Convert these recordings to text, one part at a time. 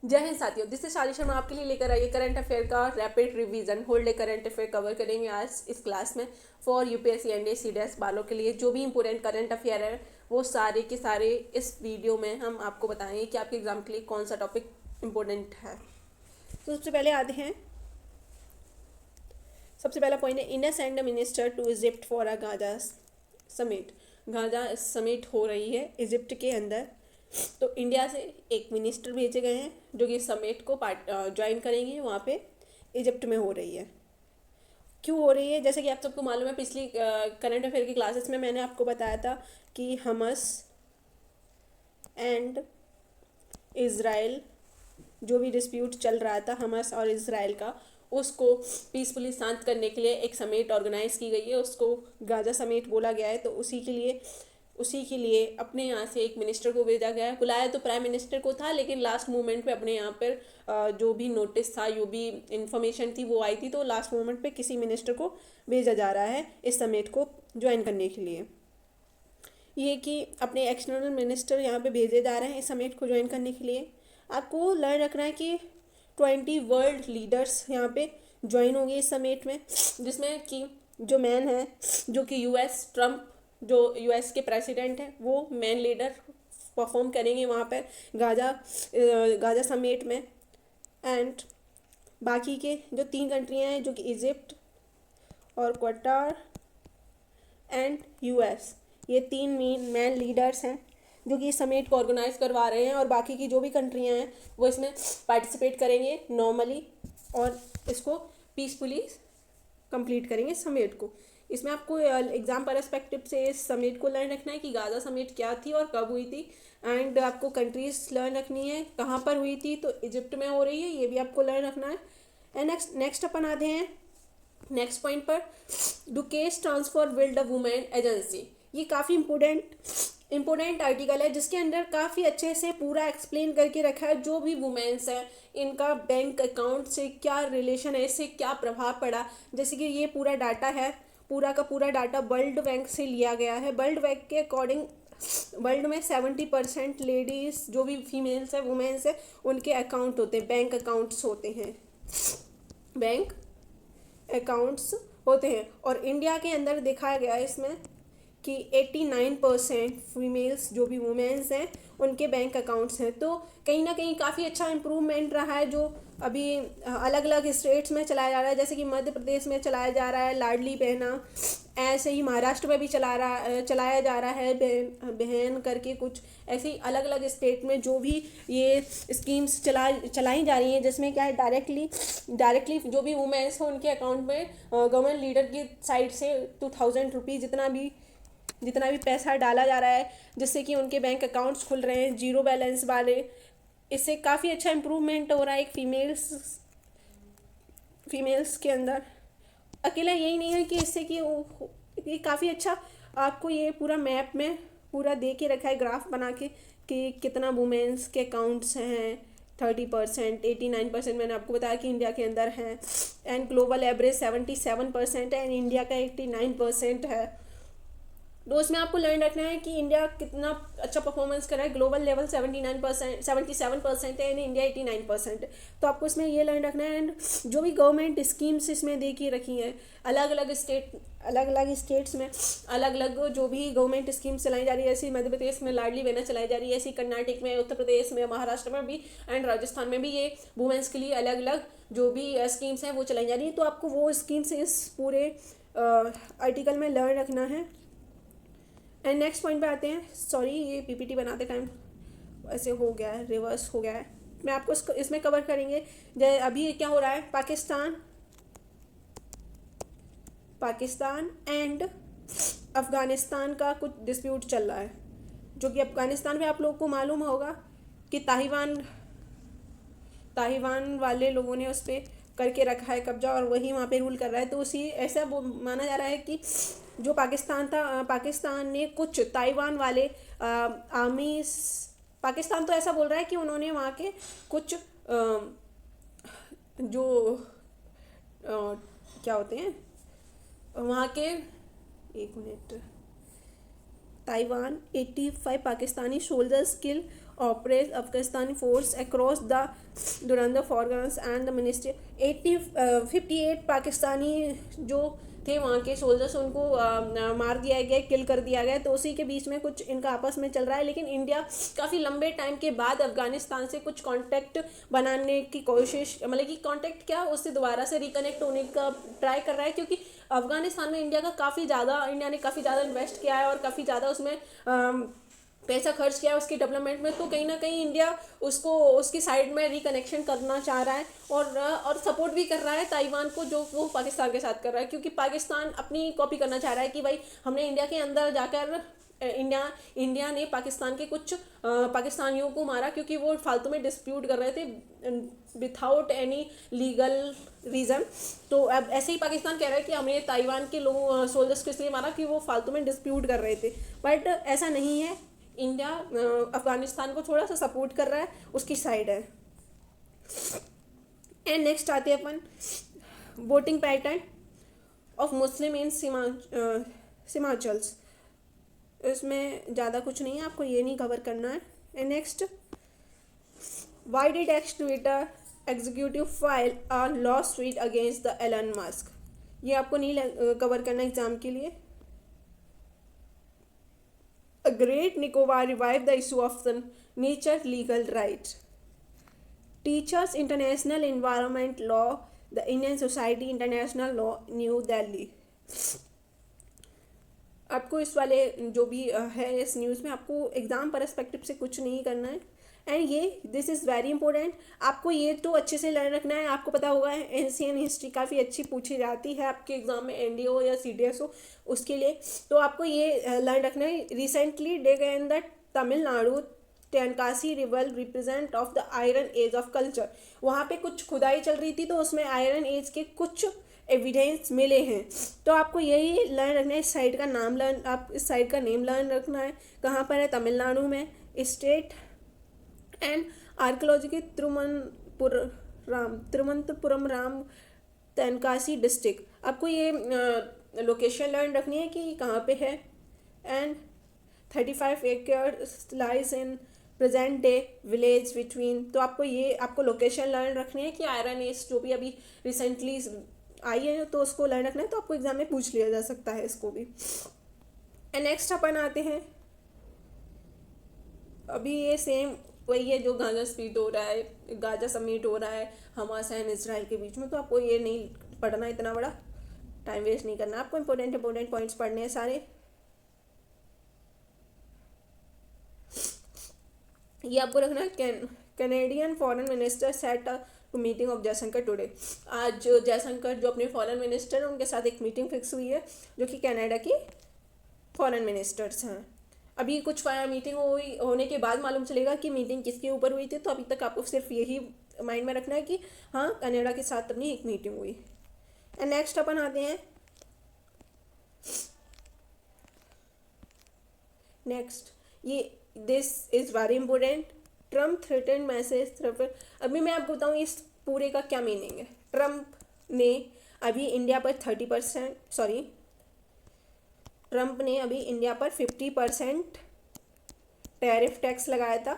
जय हिंद साथियों, this is शाली शर्मा आपके लिए लेकर आई करंट अफेयर का rapid revision whole day current affair cover करेंगे आज इस क्लास में फॉर यूपीएससी एंड सीडीएस वालों के लिए। जो भी इंपॉर्टेंट करंट अफेयर है वो सारे के सारे इस वीडियो में हम आपको बताएंगे कि आपके एग्जाम के लिए कौन सा टॉपिक इंपॉर्टेंट है। तो सबसे पहले आते हैं, सबसे पहला पॉइंट है, India send a minister to Egypt for a Gaza summit. Gaza summit हो रही है इजिप्ट के अंदर, तो इंडिया से एक मिनिस्टर भेजे गए हैं जो कि समिट को ज्वाइन करेंगे। वहाँ पे इजिप्ट में हो रही है। क्यों हो रही है? जैसे कि आप सबको मालूम है, पिछली करंट अफेयर की क्लासेस में मैंने आपको बताया था कि हमस एंड इज़राइल, जो भी डिस्प्यूट चल रहा था हमस और इज़राइल का, उसको पीसफुली शांत करने के लिए एक समिट ऑर्गेनाइज की गई है। उसको गाजा समिट बोला गया है। तो उसी के लिए अपने यहाँ से एक मिनिस्टर को भेजा गया है। बुलाया तो प्राइम मिनिस्टर को था, लेकिन लास्ट मोमेंट पे अपने यहाँ पर जो भी नोटिस था, जो भी इंफॉर्मेशन थी वो आई थी, तो लास्ट मोमेंट पे किसी मिनिस्टर को भेजा जा रहा है इस समिट को ज्वाइन करने के लिए। ये कि अपने एक्सटर्नल मिनिस्टर यहाँ पे भेजे जा रहे हैं इस समिट को ज्वाइन करने के लिए। आपको लर्न रखना है कि 20 वर्ल्ड लीडर्स यहाँ पे ज्वाइन होंगे इस समिट में, जिसमें कि जो मैन है, जो कि यूएस ट्रम्प, जो यूएस के प्रेसिडेंट हैं, वो मैन लीडर परफॉर्म करेंगे वहाँ पर गाजा समिट में। एंड बाकी के जो 3 कंट्रियाँ हैं, जो कि इजिप्ट और क्वाटार एंड यूएस, ये 3 मैन लीडर्स हैं जो कि इस समिट को ऑर्गेनाइज करवा रहे हैं। और बाकी की जो भी कंट्रियां हैं वो इसमें पार्टिसिपेट करेंगे नॉर्मली, और इसको पीसफुली कंप्लीट करेंगे समिट को। इसमें आपको एग्जाम परस्पेक्टिव से इस समिट को लर्न रखना है कि गाजा समिट क्या थी और कब हुई थी। एंड आपको कंट्रीज लर्न रखनी है कहाँ पर हुई थी, तो इजिप्ट में हो रही है, ये भी आपको लर्न रखना है। एंड नेक्स्ट अपन आते हैं नेक्स्ट पॉइंट पर, do case transfer build a women agency. ये काफ़ी इम्पोर्टेंट आर्टिकल है, जिसके अंदर काफ़ी अच्छे से पूरा एक्सप्लेन करके रखा है जो भी वुमेन्स हैं, इनका बैंक अकाउंट से क्या रिलेशन है, इससे क्या प्रभाव पड़ा। जैसे कि ये पूरा डाटा है, पूरा का पूरा डाटा वर्ल्ड बैंक से लिया गया है। वर्ल्ड बैंक के अकॉर्डिंग वर्ल्ड में 70% लेडीज़, जो भी फीमेल्स है, वुमेन्स है, उनके अकाउंट होते हैं, बैंक अकाउंट्स होते हैं, बैंक अकाउंट्स होते हैं। और इंडिया के अंदर दिखाया गया है इसमें कि 89% फीमेल्स, जो भी वुमेन्स हैं, उनके बैंक अकाउंट्स हैं। तो कहीं ना कहीं काफ़ी अच्छा इम्प्रूवमेंट रहा है, जो अभी अलग अलग स्टेट्स में चलाया जा रहा है। जैसे कि मध्य प्रदेश में चलाया जा रहा है लाडली बहना, ऐसे ही महाराष्ट्र में भी चलाया जा रहा है बहन करके कुछ। ऐसे ही अलग अलग स्टेट में जो भी ये स्कीम्स चलाई जा रही हैं, जिसमें क्या है, डायरेक्टली जो भी वुमेन्स हो उनके अकाउंट में गवर्नमेंट लीडर की साइड से 2000 रुपीज़ जितना भी पैसा डाला जा रहा है, जिससे कि उनके बैंक अकाउंट्स खुल रहे हैं जीरो बैलेंस वाले। इससे काफ़ी अच्छा इम्प्रूवमेंट हो रहा है एक फीमेल्स के अंदर। अकेला यही नहीं है कि इससे कि ये काफ़ी अच्छा आपको ये पूरा मैप में पूरा दे के रखा है, ग्राफ बना के, कि कितना वुमेन्स के अकाउंट्स हैं। 30%, 89% मैंने आपको बताया कि इंडिया के अंदर हैं। एंड ग्लोबल एवरेज 77% है, एंड इंडिया का 89% है। तो उसमें आपको लर्न रखना है कि इंडिया कितना अच्छा परफॉर्मेंस कर रहा है। ग्लोबल लेवल 77% है, एंड इंडिया 89%। तो आपको इसमें ये लर्न रखना है। एंड जो भी गवर्नमेंट स्कीम्स इसमें दे के रखी हैं, अलग अलग स्टेट्स में अलग अलग जो भी गवर्नमेंट स्कीम्स चलाई जा रही है, ऐसी मध्य प्रदेश में लाडली बहना चलाई जा रही है, ऐसी कर्नाटक में, उत्तर प्रदेश में, महाराष्ट्र में भी, एंड राजस्थान में भी ये वुमेन्स के लिए अलग अलग जो भी स्कीम्स हैं वो चलाई जा रही है। तो आपको वो स्कीम्स इस पूरे आर्टिकल में लर्न रखना है। एंड नेक्स्ट पॉइंट पे आते हैं। सॉरी, ये पीपीटी बनाते टाइम ऐसे हो गया है, रिवर्स हो गया है। मैं आपको इसमें कवर करेंगे। अभी क्या हो रहा है, पाकिस्तान एंड अफ़गानिस्तान का कुछ डिस्प्यूट चल रहा है, जो कि अफ़गानिस्तान में आप लोगों को मालूम होगा कि ताइवान वाले लोगों ने उस पर करके रखा है कब्जा, और वही वहाँ पे रूल कर रहा है। तो उसी ऐसा वो माना जा रहा है कि जो पाकिस्तान ने कुछ ताइवान वाले आर्मी, पाकिस्तान तो ऐसा बोल रहा है कि उन्होंने वहाँ के कुछ जो क्या होते हैं वहाँ के, एक मिनट, ताइवान 85 Pakistani soldiers kill operate Afghanistani force across the Durand फॉरगन्स एंड द मिनिस्ट्री 58 पाकिस्तानी जो थे वहाँ के सोल्जर्स उनको मार दिया गया, किल कर दिया गया। तो उसी के बीच में कुछ इनका आपस में चल रहा है, लेकिन इंडिया काफ़ी लंबे टाइम के बाद अफगानिस्तान से कुछ कांटेक्ट बनाने की कोशिश, मतलब कि कांटेक्ट क्या, उससे दोबारा से रिकनेक्ट होने का ट्राई कर रहा है, क्योंकि अफगानिस्तान में इंडिया ने काफ़ी ज़्यादा इन्वेस्ट किया है और काफ़ी ज़्यादा उसमें पैसा खर्च किया है उसकी डेवलपमेंट में। तो कहीं ना कहीं इंडिया उसको उसकी साइड में रिकनेक्शन करना चाह रहा है और सपोर्ट भी कर रहा है ताइवान को, जो वो पाकिस्तान के साथ कर रहा है, क्योंकि पाकिस्तान अपनी कॉपी करना चाह रहा है कि भाई हमने इंडिया के अंदर जाकर इंडिया ने पाकिस्तान के कुछ पाकिस्तानियों को मारा क्योंकि वो फालतू में डिस्प्यूट कर रहे थे विथआउट एनी लीगल रीज़न। तो अब ऐसे ही पाकिस्तान कह रहा है कि हमने ताइवान के लोगों सोल्जर्स को इसलिए मारा कि वो फालतू में डिस्प्यूट कर रहे थे, बट ऐसा नहीं है। इंडिया अफगानिस्तान को थोड़ा सा सपोर्ट कर रहा है, उसकी साइड है। एंड नेक्स्ट आते हैं अपन वोटिंग पैटर्न ऑफ मुस्लिम इन सीमांचल्स। इसमें ज़्यादा कुछ नहीं है, आपको ये नहीं कवर करना है। And next, why did X Twitter executive file a lawsuit against the Elon Musk. ये आपको नहीं कवर करना एग्जाम के लिए। A Great Nicobar revived the issue of the nature legal rights. Teachers International Environment Law, the Indian Society International Law, new Delhi. आपको इस वाले जो भी है इस न्यूज़ में आपको एग्ज़ाम परस्पेक्टिव से कुछ नहीं करना है। एंड ये दिस इज़ वेरी इंपॉर्टेंट, आपको ये तो अच्छे से लर्न रखना है। आपको पता होगा एशियन हिस्ट्री काफ़ी अच्छी पूछी जाती है आपके एग्जाम में, एनडीए हो या सीडीएस हो उसके लिए, तो आपको ये लर्न रखना है। Recently dig in the Tamil Nadu Tenkasi river represent of the iron age of culture. वहाँ पे कुछ खुदाई चल रही थी तो उसमें आयरन एज के कुछ एविडेंस मिले हैं, तो आपको यही लर्न रखना है। इस साइट का नाम लर्न, आप इस साइट का नेम लर्न रखना है, कहाँ पर है, तमिलनाडु में, स्टेट एंड आर्कियोलॉजी के तिरुवनंतपुरम राम तेनकासी डिस्ट्रिक्ट। आपको ये लोकेशन लर्न रखनी है कि कहाँ पे है। एंड 35 एकड़ lies in present day village between. तो आपको लोकेशन लर्न रखनी है कि आयरन एज जो भी अभी रिसेंटली आई है तो उसको लर्न रखना है, तो आपको एग्जाम में पूछ लिया जा सकता है इसको भी। एंड नेक्स्ट अपन आते हैं, अभी ये सेम वही है जो गाजा स्पीड हो रहा है, गाजा समिट हो रहा है हमास एंड इसराइल के बीच में, तो आपको ये नहीं पढ़ना, इतना बड़ा टाइम वेस्ट नहीं करना, आपको इंपॉर्टेंट पॉइंट्स पढ़ने हैं सारे। ये आपको रखना है। Canadian foreign minister set to meeting of Jaishankar today. आज जयशंकर जो अपने फॉरेन मिनिस्टर हैं उनके साथ एक मीटिंग फिक्स हुई है जो कि कनाडा की फॉरेन मिनिस्टर्स हैं। अभी कुछ मीटिंग होने के बाद मालूम चलेगा कि मीटिंग किसके ऊपर हुई थी, तो अभी तक आपको सिर्फ यही माइंड में रखना है कि हाँ कनाडा के साथ अपनी एक मीटिंग हुई। एंड नेक्स्ट अपन आते हैं नेक्स्ट, ये this is very important, Trump threaten message. अभी मैं आपको बताऊँ इस पूरे का क्या मीनिंग है। ट्रम्प ने अभी इंडिया पर 30% ट्रम्प ने अभी इंडिया पर 50% टैरिफ टैक्स लगाया था,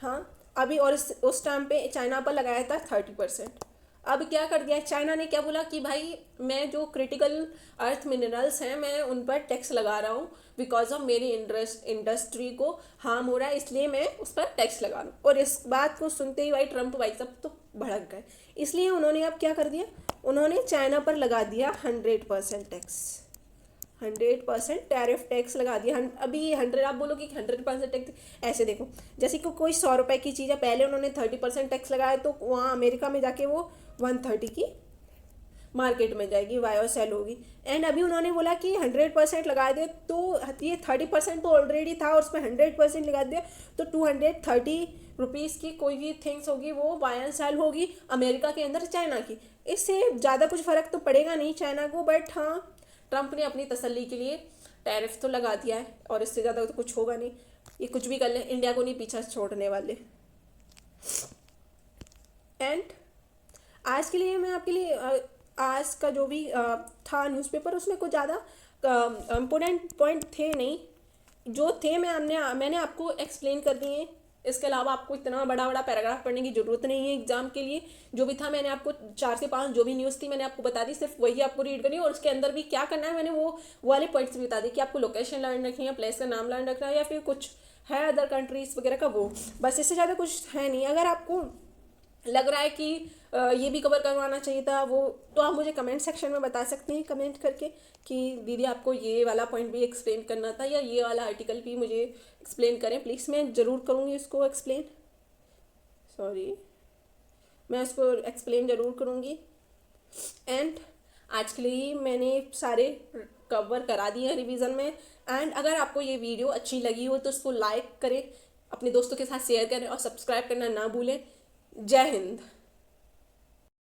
हाँ अभी, और उस टाइम पे चाइना पर लगाया था 30%। अब क्या कर दिया चाइना ने, क्या बोला कि भाई मैं जो क्रिटिकल अर्थ मिनरल्स हैं मैं उन पर टैक्स लगा रहा हूँ बिकॉज ऑफ मेरी इंडस्ट्री को हार्म हो रहा है, इसलिए मैं उस पर टैक्स लगा रहा हूँ। और इस बात को सुनते ही भाई ट्रम्प भाई सब तो भड़क गए, इसलिए उन्होंने अब क्या कर दिया, उन्होंने चाइना पर लगा दिया 100% टैक्स, 100% टैरिफ टैक्स लगा दिया। अभी 100 आप बोलो कि 100% टैक्स, ऐसे देखो जैसे कि कोई 100 रुपये की चीज़ है, पहले उन्होंने 30% टैक्स लगाया तो वहाँ अमेरिका में जाके वो 130 की मार्केट में जाएगी, वाई और सेल होगी। एंड अभी उन्होंने बोला कि 100% लगा दे, तो ये 30% तो ऑलरेडी था और उस पर 100% लगा दिया, तो 230 रुपीज़ की कोई भी थिंग्स होगी वो बाय एंड सेल होगी अमेरिका के अंदर चाइना की। इससे ज़्यादा कुछ फ़र्क तो पड़ेगा नहीं चाइना को, बट हाँ ट्रम्प ने अपनी तसल्ली के लिए टैरिफ तो लगा दिया है और इससे ज़्यादा तो कुछ होगा नहीं, ये कुछ भी कर लें इंडिया को नहीं पीछा छोड़ने वाले। एंड आज के लिए मैं आपके लिए आज का जो भी था न्यूज़पेपर उसमें कुछ ज़्यादा इम्पोर्टेंट पॉइंट थे नहीं, जो थे मैंने आपको एक्सप्लेन कर दिए इसके अलावा आपको इतना बड़ा बड़ा पैराग्राफ पढ़ने की ज़रूरत नहीं है एग्जाम के लिए। जो भी था मैंने आपको 4 से 5 जो भी न्यूज़ थी मैंने आपको बता दी, सिर्फ वही आपको रीड करनी है। और उसके अंदर भी क्या करना है मैंने वो वाले पॉइंट्स भी बता दी कि आपको लोकेशन लर्न रखनी है, प्लेस का नाम लर्न रखना है, या फिर कुछ है अदर कंट्रीज़ वगैरह का, वो बस, इससे ज़्यादा कुछ है नहीं। अगर आपको लग रहा है कि ये भी कवर करवाना चाहिए था वो, तो आप मुझे कमेंट सेक्शन में बता सकते हैं कमेंट करके कि दीदी आपको ये वाला पॉइंट भी एक्सप्लेन करना था, या ये वाला आर्टिकल भी मुझे एक्सप्लेन करें प्लीज़। मैं ज़रूर करूँगी इसको एक्सप्लेन, सॉरी, मैं इसको एक्सप्लेन ज़रूर करूँगी। एंड आज के लिए मैंने सारे कवर करा दिए हैं रिवीजन में। एंड अगर आपको ये वीडियो अच्छी लगी हो तो उसको लाइक करें, अपने दोस्तों के साथ शेयर करें और सब्सक्राइब करना ना भूलें। जय हिंद।